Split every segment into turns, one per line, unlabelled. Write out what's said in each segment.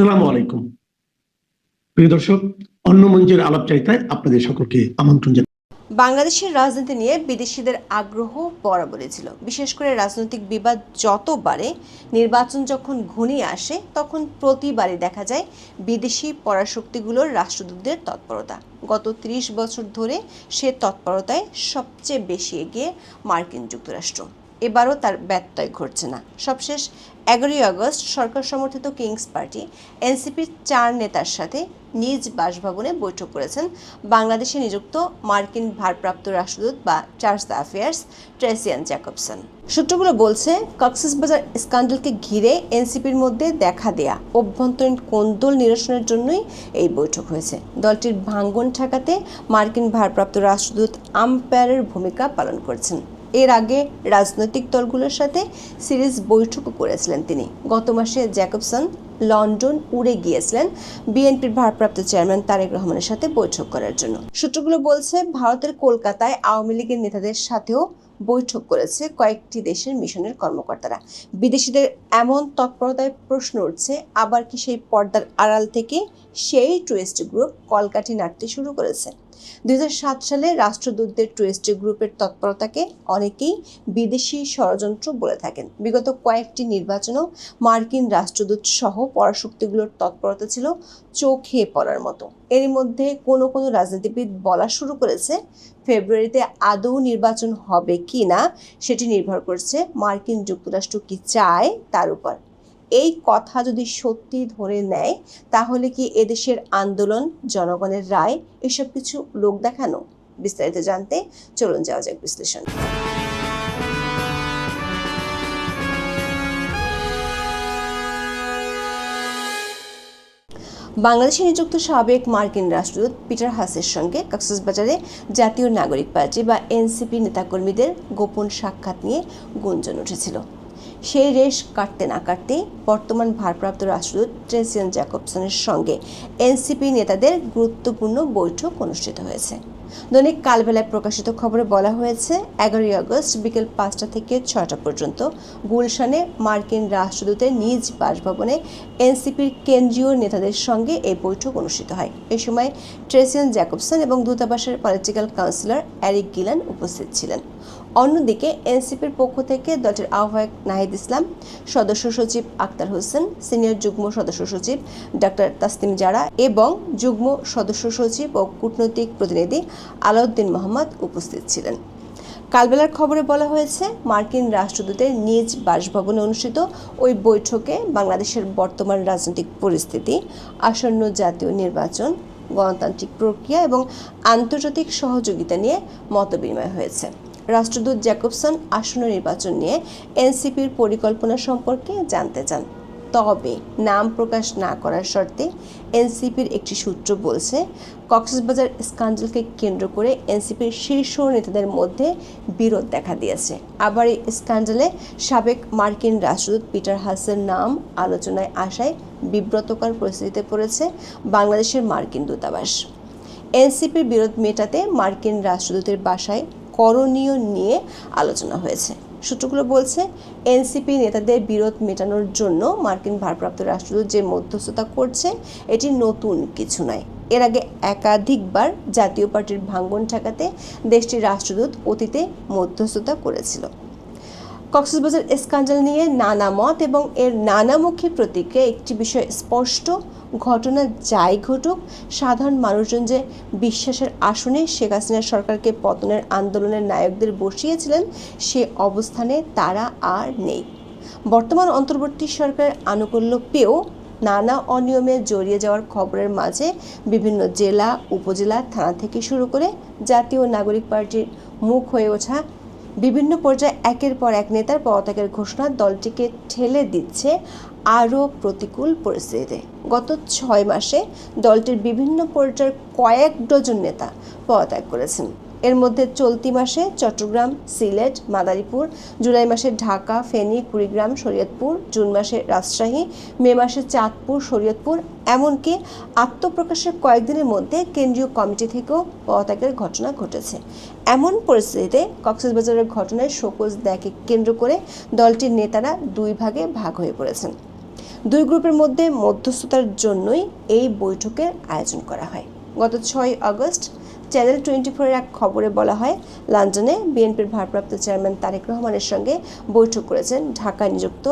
আসসালামু আলাইকুম প্রিয় দর্শক, অন্য মঞ্চের আলাপচারিতায় আপনাদের সকলকে আমন্ত্রণ জানাই।
বাংলাদেশের রাজনীতি নিয়ে বিদেশিদের আগ্রহ বরাবরই ছিল। বিশেষ করে রাজনৈতিক বিবাদ যত বাড়ে, নির্বাচন যখন ঘনিয়ে আসে, তখন প্রতিবারই দেখা যায় বিদেশি পরাশক্তিগুলোর রাষ্ট্রদূতদের তৎপরতা। গত ৩০ বছর ধরে সে তৎপরতায় সবচেয়ে বেশি এগিয়ে মার্কিন যুক্তরাষ্ট্র। এবারও তার ব্যত্যয় ঘটছে না। সবশেষ ১১ই আগস্ট সরকার সমর্থিত কিংস পার্টি এনসিপির ৪ নেতার সাথে নিজ বাসভবনে বৈঠক করেছেন বাংলাদেশে নিযুক্ত মার্কিন ভারপ্রাপ্ত রাষ্ট্রদূত বা চার্জ অ্যাফেয়ার্স ট্রেসিয়ান জ্যাকবসন। সূত্রগুলো বলছে, কক্সবাজার স্ক্যান্ডালকে ঘিরে এনসিপির মধ্যে দেখা দেয়া অভ্যন্তরীণ কোন্দল নিরসনের জন্যই এই বৈঠক হয়েছে। দলটির ভাঙ্গন ঠেকাতে মার্কিন ভারপ্রাপ্ত রাষ্ট্রদূত আম্পায়ারের ভূমিকা পালন করছেন। এর আগে রাজনৈতিক দলগুলোর সাথে সিরিজ বৈঠকও করেছিলেন তিনি। গত মাসে জ্যাকবসন লন্ডন উড়ে গিয়েছিলেন বিএনপির ভারপ্রাপ্ত চেয়ারম্যান তারেক রহমানের সাথে বৈঠক করার জন্য। সূত্রগুলো বলছে, ভারতের কলকাতায় আওয়ামী লীগের নেতাদের সাথেও বৈঠক করেছে কয়েকটি দেশের মিশনের কর্মকর্তারা। বিদেশিদের এমন তৎপরতায় প্রশ্ন উঠছে, আবার কি সেই পর্দার আড়াল থেকে সেই টুরিস্ট গ্রুপ কলকাঠি নাড়তে শুরু করেছে? ২০০৭ সালে রাষ্ট্রদূতদের টুরিস্ট গ্রুপের তৎপরতাকে অনেকেই বিদেশি ষড়যন্ত্র বলে থাকেন। বিগত কয়েকটি নির্বাচনেও মার্কিন রাষ্ট্রদূত সহ পরাশক্তিগুলোর তৎপরতা ছিল চোখে পড়ার মতো। এর মধ্যে কোনো রাজনীতিবিদ বলা শুরু করেছে, ফেব্রুয়ারিতে আদৌ নির্বাচন হবে কি না সেটি নির্ভর করছে মার্কিন যুক্তরাষ্ট্র কি চায় তার উপর। এই কথা যদি সত্যি ধরে নেয়, তাহলে কি এদেশের আন্দোলন, জনগণের রায় এসব কিছু লোক দেখানো? বিস্তারিত জানতে চলুন যাওয়া যাক বিশ্লেষণ। বাংলাদেশে নিযুক্ত সাবেক মার্কিন রাষ্ট্রদূত পিটার হাসের সঙ্গে কক্সবাজারে জাতীয় নাগরিক পার্টি বা এনসিপি নেতাকর্মীদের গোপন সাক্ষাৎ নিয়ে গুঞ্জন উঠেছিল। সেই রেশ কাটতে না কাটতেই বর্তমান ভারপ্রাপ্ত রাষ্ট্রদূত ট্রেসিয়ান জ্যাকবসনের সঙ্গে এনসিপি নেতাদের গুরুত্বপূর্ণ বৈঠক অনুষ্ঠিত হয়েছে। দৈনিক কালবেলায় প্রকাশিত খবরে বলা হয়েছে, ১১ই আগস্ট বিকেল ৫টা থেকে ৬টা পর্যন্ত গুলশানে মার্কিন রাষ্ট্রদূতের নিজ বাসভবনে এনসিপির কেন্দ্রীয় নেতাদের সঙ্গে এই বৈঠক অনুষ্ঠিত হয়। এ সময় ট্রেসিয়ান জ্যাকবসন এবং দূতাবাসের পলিটিক্যাল কাউন্সিলর এরিক গিলান উপস্থিত ছিলেন। অন্যদিকে এনসিপির পক্ষ থেকে দলটির আহ্বায়ক নাহিদ ইসলাম, সদস্য সচিব আক্তার হোসেন, সিনিয়র যুগ্ম সদস্য সচিব ডাক্তার তাসনিম জারা এবং যুগ্ম সদস্য সচিব ও কূটনৈতিক প্রতিনিধি আলাউদ্দিন মোহাম্মদ উপস্থিত ছিলেন। কালবেলার খবরে বলা হয়েছে, মার্কিন রাষ্ট্রদূতের নিজ বাসভবনে অনুষ্ঠিত ওই বৈঠকে বাংলাদেশের বর্তমান রাজনৈতিক পরিস্থিতি, আসন্ন জাতীয় নির্বাচন, গণতান্ত্রিক প্রক্রিয়া এবং আন্তর্জাতিক সহযোগিতা নিয়ে মতবিনিময় হয়েছে। রাষ্ট্রদূত জ্যাকবসন আসন্ন নির্বাচন নিয়ে এনসিপির পরিকল্পনা সম্পর্কে জানতে চান। তবে নাম প্রকাশ না করার শর্তে এনসিপির একটি সূত্র বলছে, কক্সবাজার স্ক্যান্ডালকে কেন্দ্র করে এনসিপির শীর্ষ নেতাদের মধ্যে বিরোধ দেখা দিয়েছে। আবার এই স্ক্যান্ডালে সাবেক মার্কিন রাষ্ট্রদূত পিটার হাসের নাম আলোচনায় আসায় বিব্রতকর পরিস্থিতিতে পড়েছে বাংলাদেশের মার্কিন দূতাবাস। এনসিপির বিরোধ মেটাতে মার্কিন রাষ্ট্রদূতের বাসায় করণীয় নিয়ে আলোচনা হয়েছে। সূত্রগুলো বলছে, এনসিপি নেতাদের বিরোধ মেটানোর জন্য মার্কিন ভারপ্রাপ্ত রাষ্ট্রদূত যে মধ্যস্থতা করছে, এটি নতুন কিছু নয়। এর আগে একাধিকবার জাতীয় পার্টির ভাঙ্গন ঠেকাতে দেশটির রাষ্ট্রদূত অতীতে মধ্যস্থতা করেছিল। কক্সবাজার স্ক্যান্ডাল নিয়ে নানা মত এবং এর নানামুখী প্রতিক্রিয়া একটি বিষয় স্পষ্ট, ঘটনা যাই ঘটুক, সাধারণ মানুষজন যে বিশ্বাসের আসনে শেখ হাসিনা সরকারকে পতনের আন্দোলনের নায়কদের বসিয়েছিলেন, সে অবস্থানে তারা আর নেই। বর্তমান অন্তর্বর্তী সরকারের আনুকূল্য পেয়েও নানা অনিয়মে জড়িয়ে যাওয়ার খবরের মাঝে বিভিন্ন জেলা, উপজেলা, থানা থেকে শুরু করে জাতীয় নাগরিক পার্টির মুখ হয়ে ওঠা বিভিন্ন পর্যায়ে একের পর এক নেতার পদত্যাগের ঘোষণা দলটিকে ঠেলে দিচ্ছে আরও প্রতিকূল পরিস্থিতিতে। গত ৬ মাসে দলটির বিভিন্ন পর্যায়ের কয়েক ডজন নেতা পদত্যাগ করেছেন। এর মধ্যে চলতি মাসে চট্টগ্রাম, সিলেট, মাদারীপুর, জুলাই মাসে ঢাকা, ফেনী, কুড়িগ্রাম, শরীয়তপুর, জুন মাসে রাজশাহী, মে মাসে চাঁদপুর, শরীয়তপুর, এমনকি আত্মপ্রকাশের কয়েকদিনের মধ্যে কেন্দ্রীয় কমিটি থেকেও পদত্যাগের ঘটনা ঘটেছে। এমন পরিস্থিতিতে কক্সবাজারের ঘটনায় শোকজ দায়কে কেন্দ্র করে দলটির নেতারা দুই ভাগে ভাগ হয়ে পড়েছেন। দুই গ্রুপের মধ্যে মধ্যস্থতার জন্যই এই বৈঠকের আয়োজন করা হয়। গত 6 আগস্ট চ্যানেল 24-এর এক খবরে বলা হয়, লন্ডনে বিএনপির ভারপ্রাপ্ত চেয়ারম্যান তারেক রহমানের সঙ্গে বৈঠক করেছেন ঢাকায় নিযুক্ত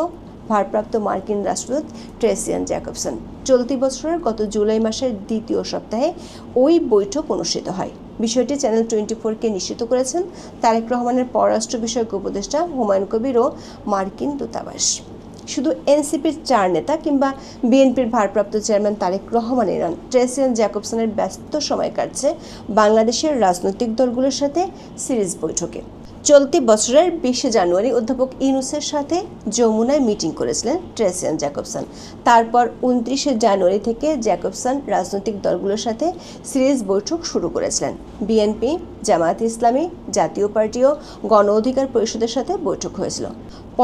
ভারপ্রাপ্ত মার্কিন রাষ্ট্রদূত ট্রেসিয়ান জ্যাকবসন। চলতি বছরের গত জুলাই মাসের দ্বিতীয় সপ্তাহে ওই বৈঠক অনুষ্ঠিত হয়। বিষয়টি চ্যানেল 24-কে নিশ্চিত করেছেন তারেক রহমানের পররাষ্ট্র বিষয়ক উপদেষ্টা হুমায়ুন কবির ও মার্কিন দূতাবাস। শুধু এনসিপির 4 নেতা কিংবা বিএনপির ভারপ্রাপ্ত চেয়ারম্যান তারেক রহমানের নন, ট্রেসিয়ান জ্যাকবসনের ব্যস্ত সময় কাটছে বাংলাদেশের রাজনৈতিক দলগুলোর সাথে সিরিজ বৈঠকে। চলতি বছরের 20 জানুয়ারি অধ্যাপক ইউনূসের সাথে যমুনায় মিটিং করেছিলেন ট্রেসিয়ান জ্যাকবসন। তারপর 29 জানুয়ারি থেকে জ্যাকবসন রাজনৈতিক দলগুলোর সাথে সিরিজ বৈঠক শুরু করেছিলেন। বিএনপি, জামায়াতে ইসলামী, জাতীয় পার্টি ও গণ অধিকার পরিষদের সাথে বৈঠক হয়েছিল।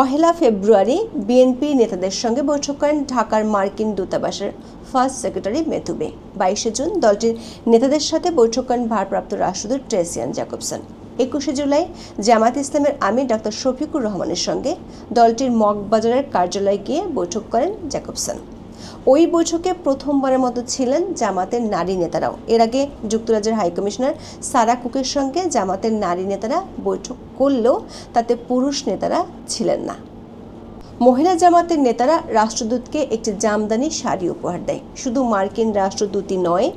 1 ফেব্রুয়ারি বিএনপি নেতাদের সঙ্গে বৈঠক করেন ঢাকার মার্কিন দূতাবাসের ফার্স্ট সেক্রেটারি মেথুবে। 22 জুন দলটির নেতাদের সাথে বৈঠক করেন ভারপ্রাপ্ত রাষ্ট্রদূত ট্রেসিয়ান জ্যাকবসন। 21 জুলাই জামায়াতে ইসলামের আমির ডক্টর শফিকুর রহমানের সঙ্গে দলটির মগবাজারের কার্যালয়ে গিয়ে বৈঠক করেন জ্যাকবসন। ওই বৈঠকে প্রথমবারের মতো ছিলেন জামাতের নারী নেতারাও। এর আগে যুক্তরাজ্যের হাইকমিশনার সারা কুকের সঙ্গে জামাতের নারী নেতারা বৈঠক করলেও তাতে পুরুষ নেতারা ছিলেন না। মহিলা জামাতের নেতারা রাষ্ট্রদূতকে একটি জামদানি শাড়ি উপহার দেয়। শুধু মার্কিন রাষ্ট্রদূতই নয়,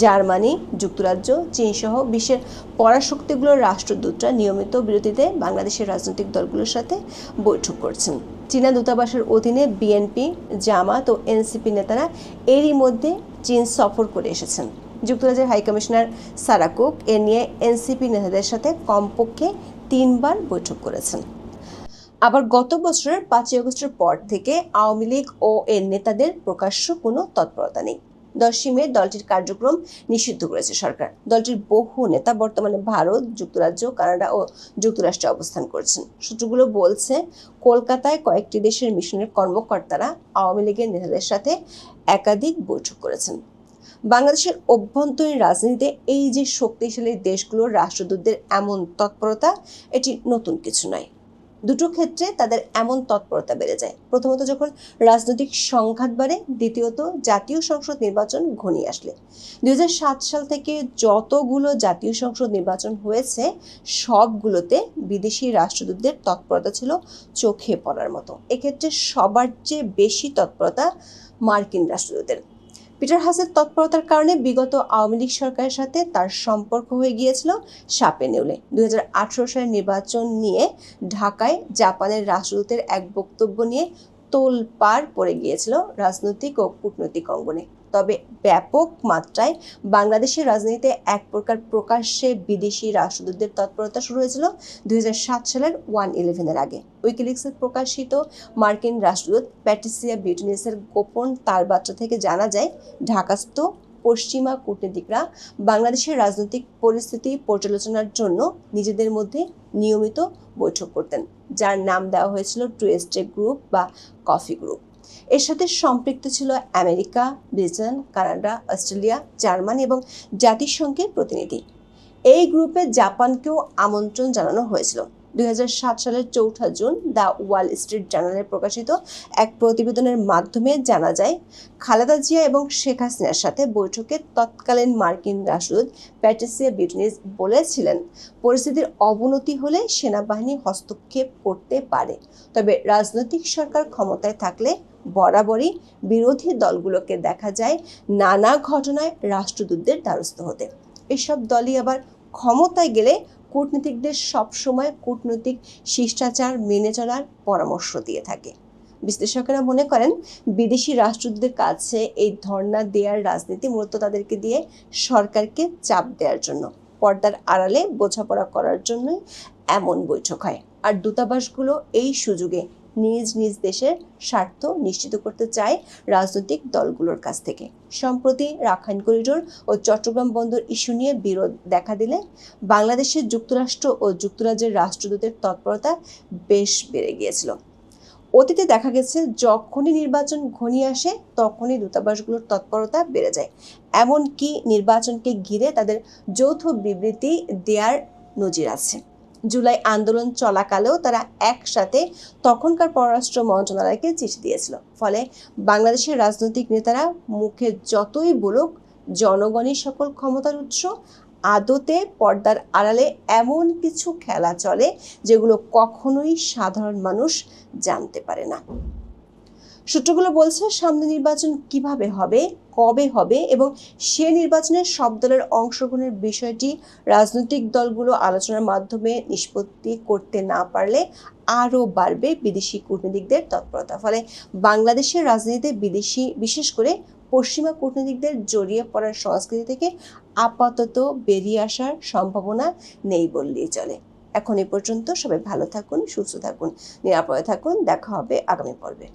জার্মানি, যুক্তরাজ্য, চীনসহ বিশ্বের পরাশক্তিগুলোর রাষ্ট্রদূতরা নিয়মিত বিরতিতে বাংলাদেশের রাজনৈতিক দলগুলোর সাথে বৈঠক করছেন। চীনা দূতাবাসের অধীনে বিএনপি, জামাত ও এনসিপি নেতারা এরই মধ্যে চীন সফর করে এসেছেন। যুক্তরাজ্যের হাইকমিশনার সারা কুক এ নিয়ে এনসিপি নেতাদের সাথে কমপক্ষে 3 বার বৈঠক করেছেন। আবার গত বছরের 5 আগস্টের পর থেকে আওয়ামী লীগ ও এর নেতাদের প্রকাশ্য কোনো তৎপরতা নেই। 10 মে দলটির কার্যক্রম নিষিদ্ধ করেছে সরকার। দলটির বহু নেতা বর্তমানে ভারত, যুক্তরাজ্য, কানাডা ও যুক্তরাষ্ট্রে অবস্থান করছেন। সূত্রগুলো বলছে, কলকাতায় কয়েকটি দেশের মিশনের কর্মকর্তারা আওয়ামী লীগের নেতাদের সাথে একাধিক বৈঠক করেছেন। বাংলাদেশের অভ্যন্তরীণ রাজনীতিতে এই যে শক্তিশালী দেশগুলোর রাষ্ট্রদূতদের এমন তৎপরতা, এটি নতুন কিছু নয়। দুটো ক্ষেত্রে তাদের এমন তৎপরতা বেড়ে যায়। প্রথমত যখন রাজনৈতিক সংঘাত বাড়ে, দ্বিতীয়ত জাতীয় সংসদ নির্বাচন ঘনিয়ে আসলে। 2007 সাল থেকে যতগুলো জাতীয় সংসদ নির্বাচন হয়েছে সবগুলোতে বিদেশি রাষ্ট্রদূতদের তৎপরতা ছিল চোখে পড়ার মতো। এক্ষেত্রে সবার চেয়ে বেশি তৎপরতা মার্কিন রাষ্ট্রদূতের। পিটার হাসের তৎপরতার কারণে বিগত আওয়ামী লীগ সরকারের সাথে তার সম্পর্ক হয়ে গিয়েছিল সাপে নেউলে। 2018 সালের নির্বাচন নিয়ে ঢাকায় জাপানের রাষ্ট্রদূতের এক বক্তব্য নিয়ে তোলপাড় পড়ে গিয়েছিল রাজনৈতিক ও কূটনৈতিক অঙ্গনে। তবে ব্যাপক মাত্রায় বাংলাদেশের রাজনীতিতে এক প্রকার প্রকাশ্যে বিদেশি রাষ্ট্রদূতদের তৎপরতা শুরু হয়েছিল 2007 সালের 1/11-এর আগে। উইকিলিক্সের প্রকাশিত মার্কিন রাষ্ট্রদূত প্যাট্রিসিয়া বিউটিনিসের গোপন তারবার্তা থেকে জানা যায়, ঢাকাস্থ পশ্চিমা কূটনীতিকরা বাংলাদেশের রাজনৈতিক পরিস্থিতি পর্যালোচনার জন্য নিজেদের মধ্যে নিয়মিত বৈঠক করতেন, যার নাম দেওয়া হয়েছিল টুয়েস্টে গ্রুপ বা কফি গ্রুপ। এর সাথে সম্পৃক্ত ছিল America, Britain, Canada, Australia, Germany এবং জাতিসংঘের প্রতিনিধি। এই গ্রুপে জাপানকেও আমন্ত্রণ জানানো হয়েছিল। 2007 সালের 4 জুন দ্য ওয়াল স্ট্রিট জার্নালে প্রকাশিত এক প্রতিবেদনের মাধ্যমে জানা যায়, খালেদা জিয়া এবং শেখ হাসিনার সাথে বৈঠকে তৎকালীন মার্কিন রাষ্ট্রদূত প্যাট্রিসিয়া বিউটিনিস বলেছিলেন, পরিস্থিতির অবনতি হলে সেনাবাহিনী হস্তক্ষেপ করতে পারে, তবে রাজনৈতিক সরকার ক্ষমতায় থাকলে বরাবরই বিরোধী দলগুলোকে দেখা যায় নানা ঘটনায় রাষ্ট্রদূতদের দ্বারস্থ হতে। এসব দলই আবার ক্ষমতায় গেলে কূটনীতিকদের সবসময় কূটনৈতিক শিষ্টাচার মেনে চলার পরামর্শ দিয়ে থাকে। বিশ্লেষকেরা মনে করেন, বিদেশি রাষ্ট্রদূতদের কাছে এই ধর্ণা দেওয়ার রাজনীতি মূলত তাদেরকে দিয়ে সরকারকে চাপ দেওয়ার জন্য, পর্দার আড়ালে বোঝাপড়া করার জন্যই এমন বৈঠক হয়। আর দূতাবাসগুলো এই সুযোগে নিজ নিজ দেশের স্বার্থ নিশ্চিত করতে চায় রাজনৈতিক দলগুলোর কাছ থেকে। সম্প্রতি রাখাইন করিডোর ও চট্টগ্রাম বন্দর ইস্যু নিয়ে বিরোধ দেখা দিলে বাংলাদেশের যুক্তরাষ্ট্র ও যুক্তরাজ্যের রাষ্ট্রদূতের তৎপরতা বেশ বেড়ে গিয়েছিল। অতীতে দেখা গেছে, যখনই নির্বাচন ঘনিয়ে আসে তখনই দূতাবাসগুলোর তৎপরতা বেড়ে যায়। এমনকি নির্বাচনকে ঘিরে তাদের যৌথ বিবৃতি দেওয়ার নজির আছে। জুলাই আন্দোলন চলাকালেও তারা একসাথে তখনকার পররাষ্ট্র মন্ত্রণালয়কে চিঠি দিয়েছিল। ফলে বাংলাদেশের রাজনৈতিক নেতারা মুখে যতই বলুক জনগণই সকল ক্ষমতার উৎস, আদতে পর্দার আড়ালে এমন কিছু খেলা চলে যেগুলো কখনোই সাধারণ মানুষ জানতে পারে না। সূত্রগুলো বলছে সামনে নির্বাচন কিভাবে হবে, কবে হবে এবং সে নির্বাচনে সব দলের অংশগ্রহণের বিষয়টি রাজনৈতিক দলগুলো আলোচনার মাধ্যমে নিষ্পত্তি করতে না পারলে আরও বাড়বে বিদেশি কূটনীতিকদের তৎপরতা। ফলে বাংলাদেশের রাজনীতিতে বিদেশি, বিশেষ করে পশ্চিমা কূটনীতিকদের জড়িয়ে পড়ার সংস্কৃতি থেকে আপাতত বেরিয়ে আসার সম্ভাবনা নেই বললেই চলে। এখন এ পর্যন্ত। সবাই ভালো থাকুন, সুস্থ থাকুন, নিরাপদে থাকুন। দেখা হবে আগামী পর্বে।